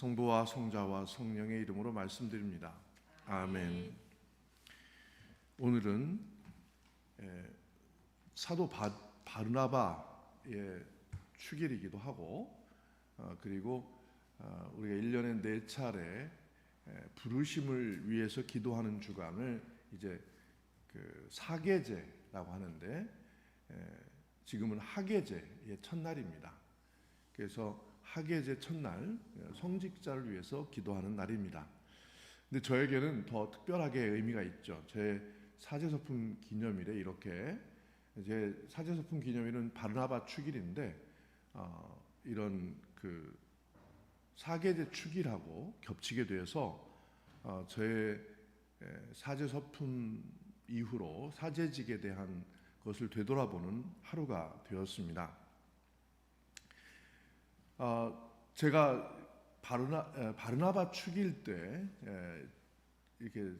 성부와 성자와 성령의 이름으로 말씀드립니다. 아멘. 오늘은 사도 바르나바의 축일이기도 하고 그리고 우리가 1년에 4차례 부르심을 위해서 기도하는 주간을 이제 그 사계제라고 하는데 지금은 하계제의 첫날입니다. 그래서 하계제 첫날 성직자를 위해서 기도하는 날입니다. 근데 저에게는 더 특별하게 의미가 있죠. 제 사제서품 기념일에 이렇게 제 사제서품 기념일은 바르나바 축일인데 이런 그 사계제 축일하고 겹치게 되어서 저의 사제서품 이후로 사제직에 대한 것을 되돌아보는 하루가 되었습니다. 제가 바르나바 축일 때 이렇게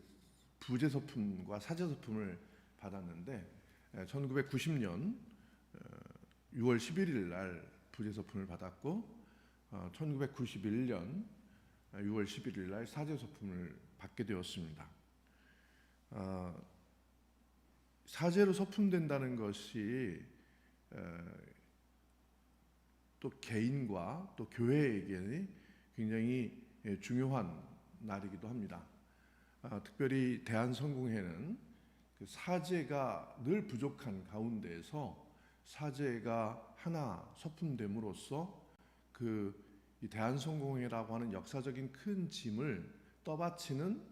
부제서품과 사제서품을 받았는데 1990년 6월 11일 날 부제서품을 받았고 1991년 6월 11일 날 사제서품을 받게 되었습니다. 사제로 서품된다는 것이 또 개인과 또 교회에게 굉장히 중요한 날이기도 합니다. 특별히 대한성공회는 그 사제가 늘 부족한 가운데에서 사제가 하나 서품됨으로써 이 대한성공회라고 하는 역사적인 큰 짐을 떠받치는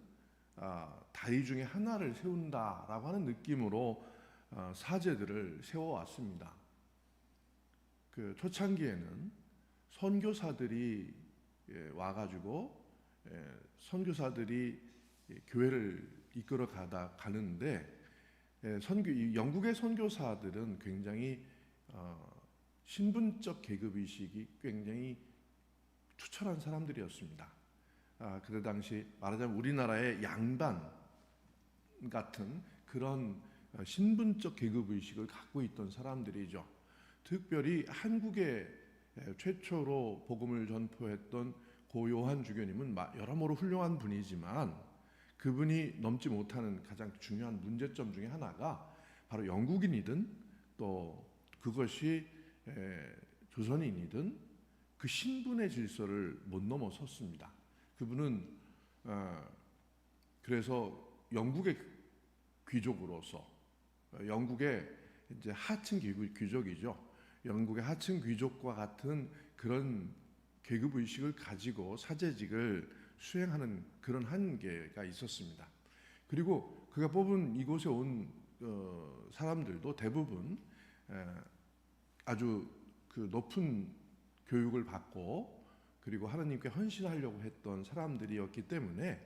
다리 중에 하나를 세운다라고 하는 느낌으로 사제들을 세워왔습니다. 그 초창기에는 선교사들이 와가지고 선교사들이 교회를 이끌어 가는데 영국의 선교사들은 굉장히 신분적 계급의식이 굉장히 투철한 사람들이었습니다. 그때 당시 말하자면 우리나라의 양반 같은 그런 신분적 계급의식을 갖고 있던 사람들이죠. 특별히 한국에 최초로 복음을 전포했던 고 요한 주교님은 여러모로 훌륭한 분이지만 그분이 넘지 못하는 가장 중요한 문제점 중에 하나가 바로 영국인이든 또 그것이 조선인이든 그 신분의 질서를 못 넘어섰습니다. 그분은 그래서 영국의 귀족으로서 영국의 이제 하층 귀족이죠. 영국의 하층 귀족과 같은 그런 계급 의식을 가지고 사제직을 수행하는 그런 한계가 있었습니다. 그리고 그가 뽑은 이곳에 온 사람들도 대부분 아주 그 높은 교육을 받고 그리고 하나님께 헌신하려고 했던 사람들이었기 때문에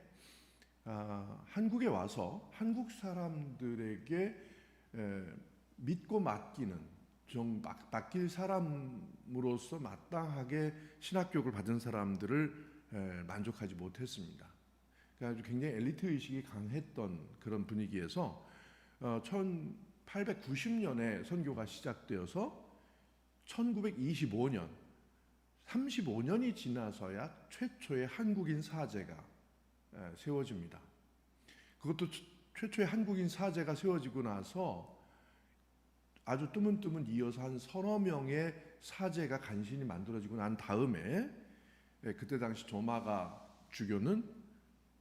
한국에 와서 한국 사람들에게 믿고 맡기는 맡길 사람으로서 마땅하게 신학교육을 받은 사람들을 만족하지 못했습니다. 그러니까 굉장히 엘리트 의식이 강했던 그런 분위기에서 1890년에 선교가 시작되어서 1925년 35년이 지나서야 최초의 한국인 사제가 세워집니다. 그것도 최초의 한국인 사제가 세워지고 나서 아주 뜨문뜨문 이어서 한 서너 명의 사제가 간신히 만들어지고 난 다음에 그때 당시 조마가 주교는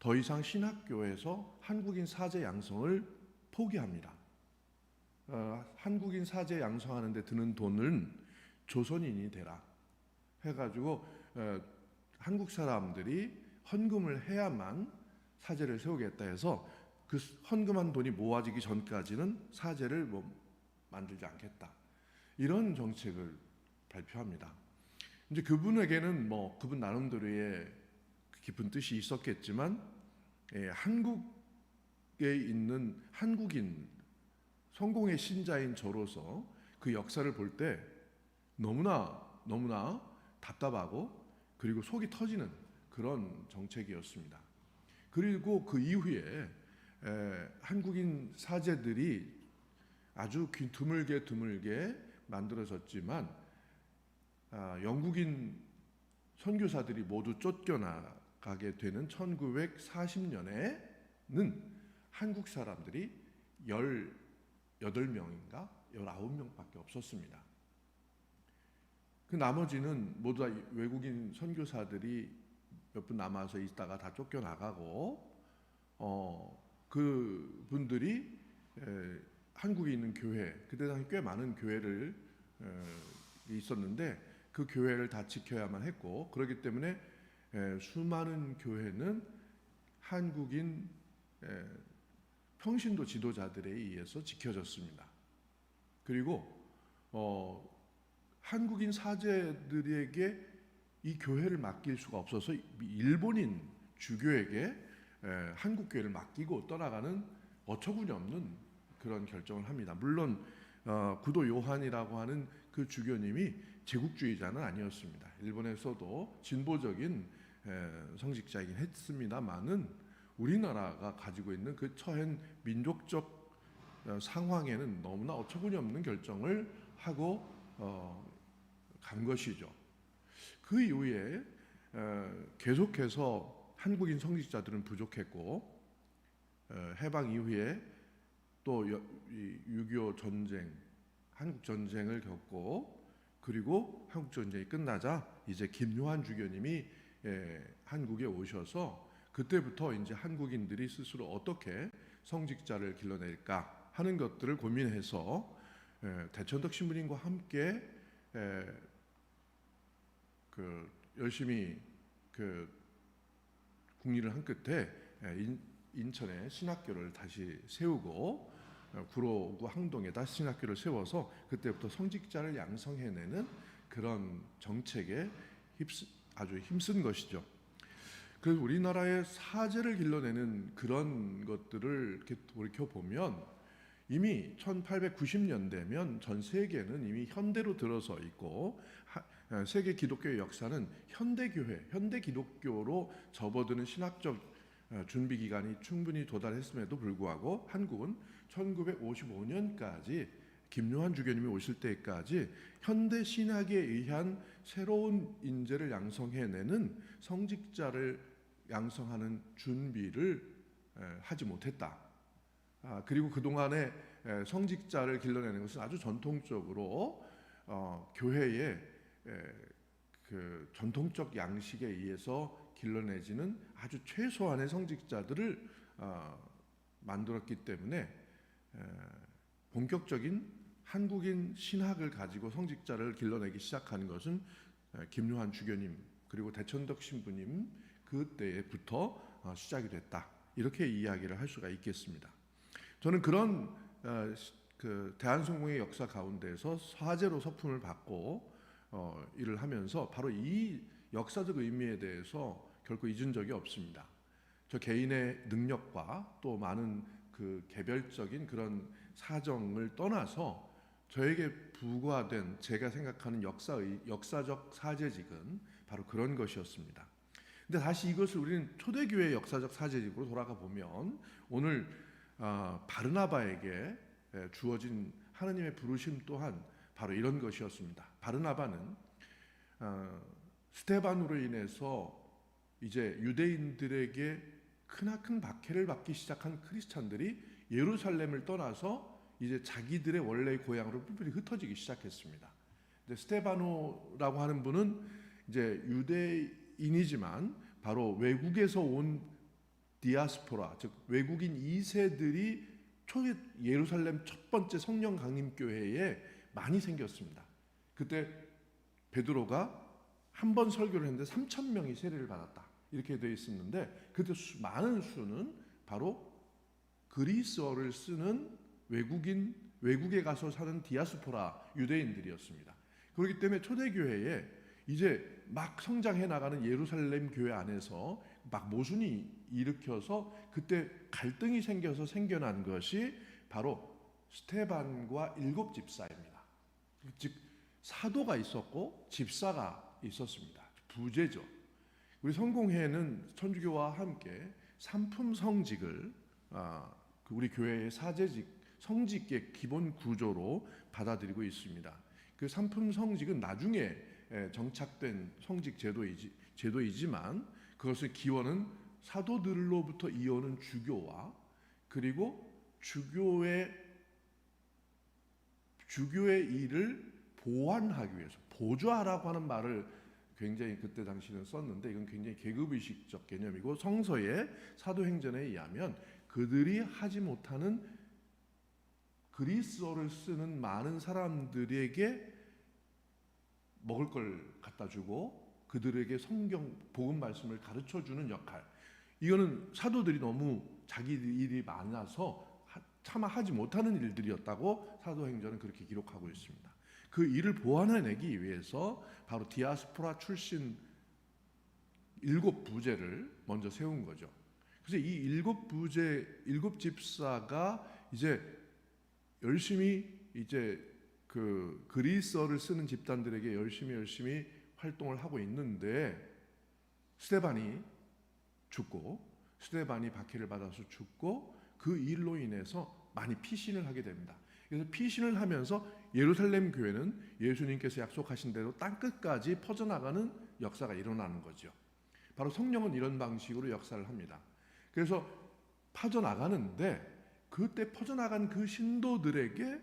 더 이상 신학교에서 한국인 사제 양성을 포기합니다. 한국인 사제 양성하는 데 드는 돈은 조선인이 되라 해가지고 한국 사람들이 헌금을 해야만 사제를 세우겠다 해서 그 헌금한 돈이 모아지기 전까지는 사제를 만들지 않겠다. 이런 정책을 발표합니다. 이제 그분에게는 그분 나름대로의 깊은 뜻이 있었겠지만 한국에 있는 한국인 성공의 신자인 저로서 그 역사를 볼 때 너무나 답답하고 그리고 속이 터지는 그런 정책이었습니다. 그리고 그 이후에 한국인 사제들이 아주 드물게 만들어졌지만 영국인 선교사들이 모두 쫓겨나가게 되는 1940년에는 한국 사람들이 18명인가 19명밖에 없었습니다. 그 나머지는 모두 다 외국인 선교사들이 몇 분 남아서 있다가 다 쫓겨나가고 그 분들이 한국에 있는 교회, 그때 당시 꽤 많은 교회를 있었는데 그 교회를 다 지켜야만 했고, 그렇기 때문에 수많은 교회는 한국인 평신도 지도자들에 의해서 지켜졌습니다. 그리고 한국인 사제들에게 이 교회를 맡길 수가 없어서 일본인 주교에게 한국 교회를 맡기고 떠나가는 어처구니 없는 그런 결정을 합니다. 물론 구도 요한이라고 하는 그 주교님이 제국주의자는 아니었습니다. 일본에서도 진보적인 성직자이긴 했습니다만은 우리나라가 가지고 있는 그 처한 민족적 상황에는 너무나 어처구니 없는 결정을 하고 간 것이죠. 그 이후에 계속해서 한국인 성직자들은 부족했고, 해방 이후에 또 6.25 전쟁, 한국 전쟁을 겪고, 그리고 한국 전쟁이 끝나자 이제 김요한 주교님이 한국에 오셔서 그때부터 이제 한국인들이 스스로 어떻게 성직자를 길러낼까 하는 것들을 고민해서 대천덕 신부님과 함께 열심히 국리를 한 끝에 인천에 신학교를 다시 세우고 구로구 항동에다 신학교를 세워서 그때부터 성직자를 양성해내는 그런 정책에 아주 힘쓴 것이죠. 그래서 우리나라의 사제를 길러내는 그런 것들을 이렇게 돌이켜 보면 이미 1890년대면 전 세계는 이미 현대로 들어서 있고, 세계 기독교의 역사는 현대교회, 현대 기독교로 접어드는 신학적 준비 기간이 충분히 도달했음에도 불구하고 한국은 1955년까지 김요한 주교님이 오실 때까지 현대 신학에 의한 새로운 인재를 양성해내는 성직자를 양성하는 준비를 하지 못했다. 그리고 그동안에 성직자를 길러내는 것은 아주 전통적으로 교회의 그 전통적 양식에 의해서 길러내지는 아주 최소한의 성직자들을 만들었기 때문에 본격적인 한국인 신학을 가지고 성직자를 길러내기 시작하는 것은 김요한 주교님 그리고 대천덕 신부님 그때부터 시작이 됐다. 이렇게 이야기를 할 수가 있겠습니다. 저는 그런 그 대한성공의 역사 가운데서 사제로 서품을 받고 일을 하면서 바로 이 역사적 의미에 대해서 결코 잊은 적이 없습니다. 저 개인의 능력과 또 많은 그 개별적인 그런 사정을 떠나서 저에게 부과된 제가 생각하는 역사적 사제직은 바로 그런 것이었습니다. 근데 다시 이것을 우리는 초대교회의 역사적 사제직으로 돌아가 보면 오늘 바르나바에게 주어진 하나님의 부르심 또한 바로 이런 것이었습니다. 바르나바는 스데반으로 인해서 이제 유대인들에게 크나큰 박해를 받기 시작한 크리스찬들이 예루살렘을 떠나서 이제 자기들의 원래의 고향으로 뿔뿔이 흩어지기 시작했습니다. 근데 스데바노라고 하는 분은 이제 유대인이지만 바로 외국에서 온 디아스포라, 즉 외국인 2세들이 초기 예루살렘 첫 번째 성령 강림 교회에 많이 생겼습니다. 그때 베드로가 한 번 설교를 했는데 3,000명이 세례를 받았다. 이렇게 되어 있었는데 그때 많은 수는 바로 그리스어를 쓰는 외국에 가서 사는 디아스포라 유대인들이었습니다. 그렇기 때문에 초대교회에 이제 막 성장해 나가는 예루살렘 교회 안에서 막 모순이 일으켜서 그때 갈등이 생겨서 생겨난 것이 바로 스데반과 7 집사입니다. 즉 사도가 있었고 집사가 있었습니다. 부제죠. 우리 성공회는 천주교와 함께 삼품성직을 우리 교회의 사제직, 성직의 기본 구조로 받아들이고 있습니다. 그 삼품성직은 나중에 정착된 성직 제도이지만 그것의 기원은 사도들로부터 이어오는 주교와 그리고 주교의 일을 보완하기 위해서 보좌라고 하는 말을 굉장히 그때 당시는 썼는데 이건 굉장히 계급의식적 개념이고 성서의 사도행전에 의하면 그들이 하지 못하는 그리스어를 쓰는 많은 사람들에게 먹을 걸 갖다 주고 그들에게 성경 복음 말씀을 가르쳐 주는 역할, 이거는 사도들이 너무 자기 일이 많아서 차마 하지 못하는 일들이었다고 사도행전은 그렇게 기록하고 있습니다. 그 일을 보완해내기 위해서 바로 디아스포라 출신 7부제를 먼저 세운 거죠. 그래서 이 7부제, 7집사가 이제 열심히 이제 그 그리스어를 쓰는 집단들에게 열심히 활동을 하고 있는데 스데반이 죽고 스데반이 박해를 받아서 죽고 그 일로 인해서 많이 피신을 하게 됩니다. 그래서 피신을 하면서 예루살렘 교회는 예수님께서 약속하신 대로 땅끝까지 퍼져나가는 역사가 일어나는 거죠. 바로 성령은 이런 방식으로 역사를 합니다. 그래서 퍼져나가는데 그때 퍼져나간 그 신도들에게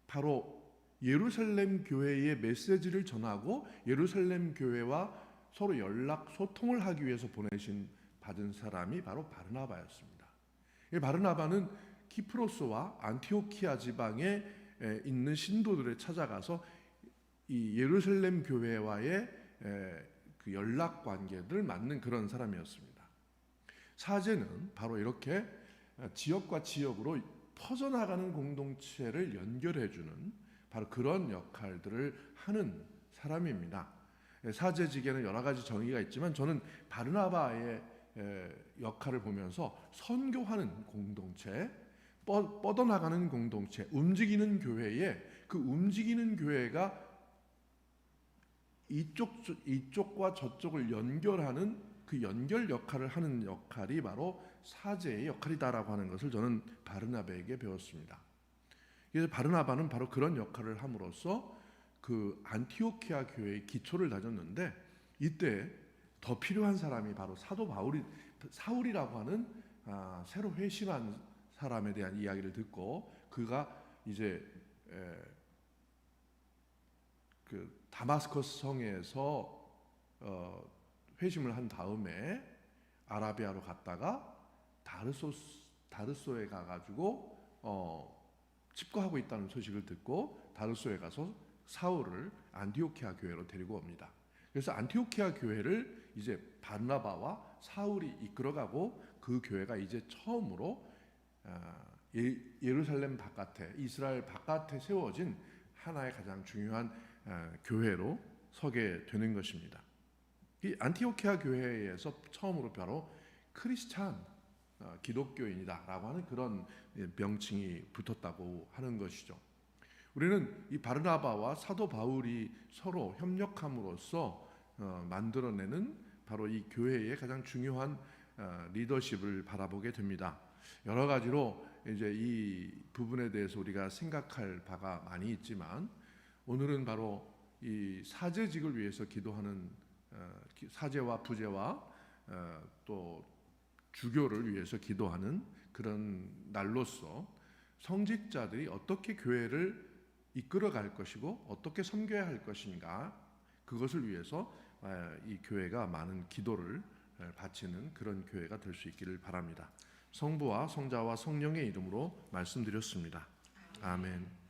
바로 예루살렘 교회의 메시지를 전하고 예루살렘 교회와 서로 연락 소통을 하기 위해서 받은 사람이 바로 바르나바였습니다. 이 바르나바는 키프로스와 안티오키아 지방에 있는 신도들을 찾아가서 이 예루살렘 교회와의 그 연락 관계를 맡는 그런 사람이었습니다. 사제는 바로 이렇게 지역과 지역으로 퍼져나가는 공동체를 연결해주는 바로 그런 역할들을 하는 사람입니다. 사제직에는 여러 가지 정의가 있지만 저는 바르나바의 역할을 보면서 선교하는 공동체, 뻗어나가는 공동체, 움직이는 교회에 그 움직이는 교회가 이쪽과 저쪽을 연결하는 그 연결 역할을 하는 역할이 바로 사제의 역할이다라고 하는 것을 저는 바르나바에게 배웠습니다. 그래서 바르나바는 바로 그런 역할을 함으로써 그 안티오키아 교회의 기초를 다졌는데 이때 더 필요한 사람이 바로 사도 사울이라고 하는 새로 회심한 사람에 대한 이야기를 듣고 그가 이제 그 다마스커스 성에서 회심을 한 다음에 아라비아로 갔다가 다르소에 가가지고 집거하고 있다는 소식을 듣고 다르소에 가서 사울을 안티오키아 교회로 데리고 옵니다. 그래서 안티오키아 교회를 이제 바르나바와 사울이 이끌어가고 그 교회가 이제 처음으로 예루살렘 바깥에 이스라엘 바깥에 세워진 하나의 가장 중요한 교회로 서게 되는 것입니다. 이 안티오키아 교회에서 처음으로 바로 크리스찬 기독교인이다라고 하는 그런 명칭이 붙었다고 하는 것이죠. 우리는 이 바르나바와 사도 바울이 서로 협력함으로써 만들어내는 바로 이 교회의 가장 중요한 리더십을 바라보게 됩니다. 여러 가지로 이제 이 부분에 대해서 우리가 생각할 바가 많이 있지만 오늘은 바로 이 사제직을 위해서 기도하는 사제와 부제와 또 주교를 위해서 기도하는 그런 날로서 성직자들이 어떻게 교회를 이끌어갈 것이고 어떻게 섬겨야 할 것인가 그것을 위해서 이 교회가 많은 기도를 바치는 그런 교회가 될 수 있기를 바랍니다. 성부와 성자와 성령의 이름으로 말씀드렸습니다. 아멘.